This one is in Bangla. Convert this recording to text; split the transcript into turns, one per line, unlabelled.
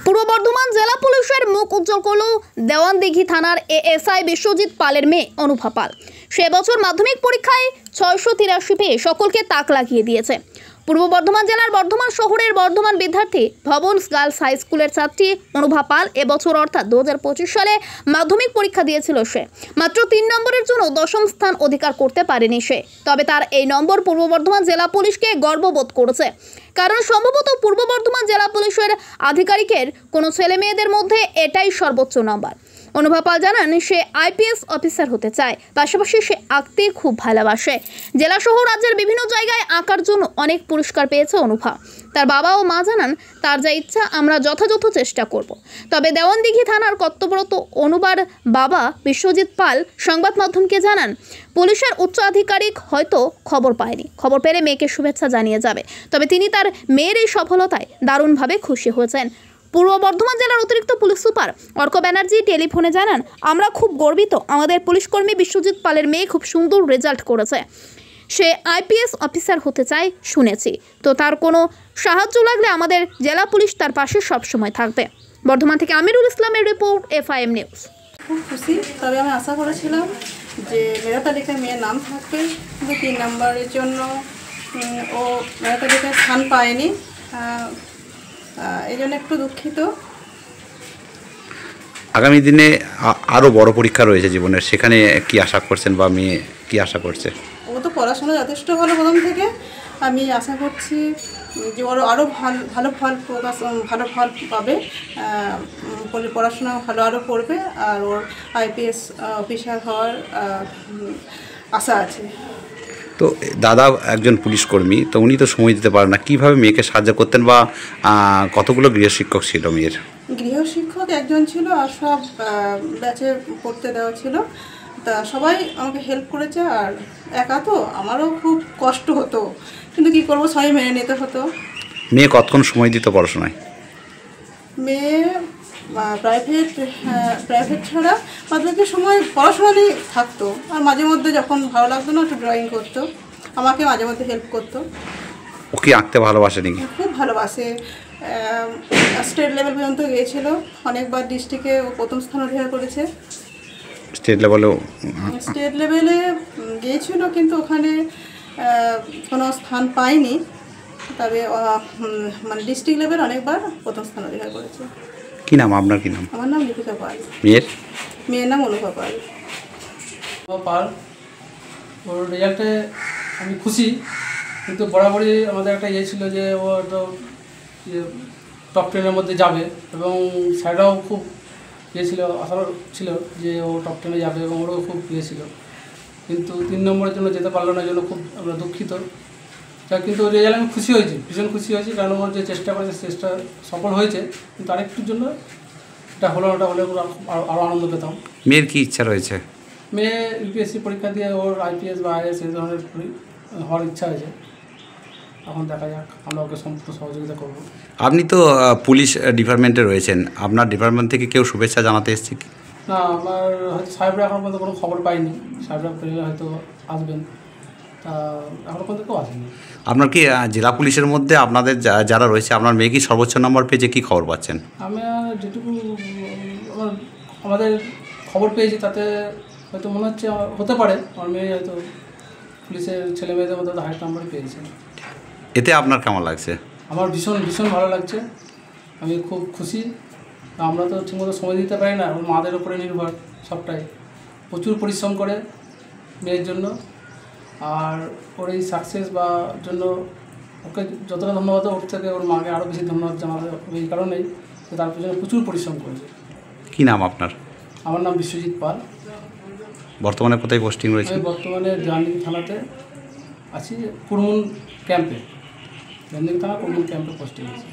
পূর্ব বর্ধমান জেলা পুলিশের মুখ উজ্জ্বল করল দেওয়ানদিঘি থানার এএসআই বিশ্বজিৎ পালের মেয়ে অনুভা পাল। সে বছর মাধ্যমিক পরীক্ষায় 683 পেয়ে সকলকে তাক লাগিয়ে দিয়েছে। পূর্ব বর্ধমান জেলার বর্ধমান শহরের বর্ধমান বিদ্যার্থী ভবনস গার্লস হাই স্কুলের ছাত্রী অনুভা পাল এবছর অর্থাৎ 2025 সালে মাধ্যমিক পরীক্ষা দিয়েছিল। সে মাত্র 3 নম্বরের জন্য 10ম স্থান অধিকার করতে পারেনি সে। তবে তার এই নম্বর পূর্ব বর্ধমান জেলা পুলিশকে গর্ববোধ করেছে, কারণ সম্ভবত পূর্ব বর্ধমান জেলা পুলিশের আধিকারিকের কোনো ছেলে মেয়েদের মধ্যে এটাই সর্বোচ্চ নম্বর। অনুভা পাল জানান সে আইপিএস অফিসার হতে চায়, পাশাপাশি সে আঁকতে খুব ভালোবাসে। জেলা সহ রাজ্যের বিভিন্ন জায়গায় আঁকার জন্য অনেক পুরস্কার পেয়েছে অনুভা। তার বাবা ও মা জানান তার যা ইচ্ছা আমরা যথাযথ চেষ্টা করব। তবে দেওয়ানদিঘি থানার কর্তব্যরত অনুবার বাবা বিশ্বজিৎ পাল সংবাদ মাধ্যমকে জানান পুলিশের উচ্চ আধিকারিক হয়তো খবর পায়নি, খবর পেলে মেয়েকে শুভেচ্ছা জানিয়ে যাবে। তবে তিনি তার মেয়ের এই সফলতায় দারুণভাবে খুশি হয়েছেন। পূর্ব বর্ধমান জেলার অতিরিক্ত পুলিশ সুপার অর্ক ব্যানার্জি টেলিফোনে জানান আমরা খুব গর্বিত, আমাদের পুলিশকর্মী বিশ্বজিৎ পালের মেয়ে খুব সুন্দর রেজাল্ট করেছে। সে আইপিএস অফিসার হতে চায় শুনেছি, তো তার কোনো সাহায্য লাগলে আমাদের জেলা পুলিশ তার পাশে সবসময় থাকবে। বর্ধমান থেকে আমিরুল ইসলামের রিপোর্ট, FIM নিউজ।
খুব খুশি, তবে আমি আশা করেছিলাম যে মেধা তালিকায় মেয়ের নাম থাকবে, কিন্তু 3 নম্বরের জন্য ও মেধা তালিকায় স্থান পায়নি, এই জন্য একটু দুঃখিত।
আগামী দিনে আরও বড় পরীক্ষা রয়েছে জীবনের, সেখানে কি আশা করছেন বা মেয়ে কি আশা করছে? ও
তো পড়াশোনা যথেষ্ট ভালো প্রথম থেকে, আমি আশা করছি যে ওর আরও ভালো ফল পাবে, পড়াশোনা ভালো আরও পড়বে, আর ওর আইপিএস অফিসার হওয়ার আশা আছে।
তো দাদা একজন পুলিশ কর্মী, তো উনি তো সময় দিতে পারেন না, কীভাবে মেয়েকে সাহায্য করতেন বা কতগুলো গৃহশিক্ষক ছিল মেয়ের?
গৃহশিক্ষক একজন ছিল আর সব ব্যাচে পড়তে দেওয়া ছিল, তা সবাই আমাকে হেল্প করেছে। আর একা তো আমারও খুব কষ্ট হতো, কিন্তু কী করবো, সবাই মেনে নিতে হতো।
মেয়ে কতক্ষণ সময় দিত পড়াশোনায়?
মেয়ে প্রাইভেট ছাড়া বাদবাকি সময় পড়াশোনা নিয়ে থাকতো, আর মাঝে মধ্যে যখন ভালো লাগতো না একটু ড্রয়িং করতো, আমাকে মাঝে মধ্যে হেল্প করতো।
ও কি আঁকতে ভালোবাসে নাকি?
খুব ভালোবাসে, স্টেট লেভেল পর্যন্ত গিয়েছিল, অনেকবার ডিস্ট্রিক্টে ও 1ম স্থান অধিকার করেছে।
স্টেট লেভেলে
গিয়েছিল, কিন্তু ওখানে কোনো স্থান পায়নি, তবে মানে ডিস্ট্রিক্ট লেভেল অনেকবার 1ম স্থান অধিকার করেছে।
কি নাম আপনার? কি নাম?
আমার নাম লিপিকা পাল। মেয়ের নাম অনুভা পাল।
ওর রেজাল্টে আমি খুশি, কিন্তু বরাবরই আমাদের একটা ছিল যে ও তো টপ 10-এর মধ্যে যাবে, এবং স্যাররাও খুব ছিল, আশা ছিল যে ও টপ 10-এ যাবে, এবং ওরও খুব ছিল, কিন্তু 3 নম্বরের জন্য যেতে পারলো না, জন্য খুব আমরা দুঃখিত। কিন্তু ওই রেজাল্ট আমি খুশি হয়েছি, ভীষণ খুশি হয়েছি, কারণ ওর যে চেষ্টা করেছে চেষ্টা সফল হয়েছে, কিন্তু আরেকটুর জন্য এটা হলো না, ওটা হলে আরও আনন্দ পেতাম।
মেয়ের কি ইচ্ছা রয়েছে?
মেয়ে ইউপিএসসি পরীক্ষা দিয়ে ওর আইপিএস বা আইএস এই ধরনের হওয়ার ইচ্ছা হয়েছে। এখন দেখা যাক, আমরা ওকে সম্পূর্ণ সহযোগিতা করব।
আপনি তো পুলিশ ডিপার্টমেন্টে রয়েছেন, আপনার ডিপার্টমেন্ট থেকে কেউ শুভেচ্ছা জানাতে এসেছে কি?
না, আমার হয়তো সাহেবরা এখন পর্যন্ত কোনো খবর পাইনি, সাহেবরা পেলে হয়তো আসবেন, তা এখনও পর্যন্ত কেউ আসেনি।
আপনার কি জেলা পুলিশের মধ্যে আপনাদের যারা রয়েছে, আপনার মেয়ে কি সর্বোচ্চ নম্বর পেয়েছে, কী খবর পাচ্ছেন?
আমি যেটুকু আমাদের খবর পেয়েছি তাতে হয়তো মনে হচ্ছে হতে পারে আমার মেয়ে হয়তো পুলিশের ছেলে মেয়েদের মধ্যে হাইট নাম্বার পেয়েছে।
এতে আপনার কেমন লাগছে?
আমার ভীষণ ভীষণ ভালো লাগছে, আমি খুব খুশি। আমরা তো ঠিকমতো সময় দিতে পারি না, ওর মাদের উপরে নির্ভর সবটাই, প্রচুর পরিশ্রম করে মেয়ের জন্য, আর ওর এই সাকসেস বা জন্য ওকে যতটা ধন্যবাদ, ওর থেকে ওর মাকে আরও বেশি ধন্যবাদ জানাতে হবে, এই কারণেই যে তার পেছনে প্রচুর পরিশ্রম করেছে।
কী নাম আপনার?
আমার নাম বিশ্বজিৎ পাল।
বর্তমানে কোথায় পোস্টিং রয়েছে?
আমি বর্তমানে দেওয়ানদিঘি থানাতে আছি, কুরমুন ক্যাম্পে, দেওয়ানদিঘি থানা কুরমুন ক্যাম্পে পোস্টিং আছে।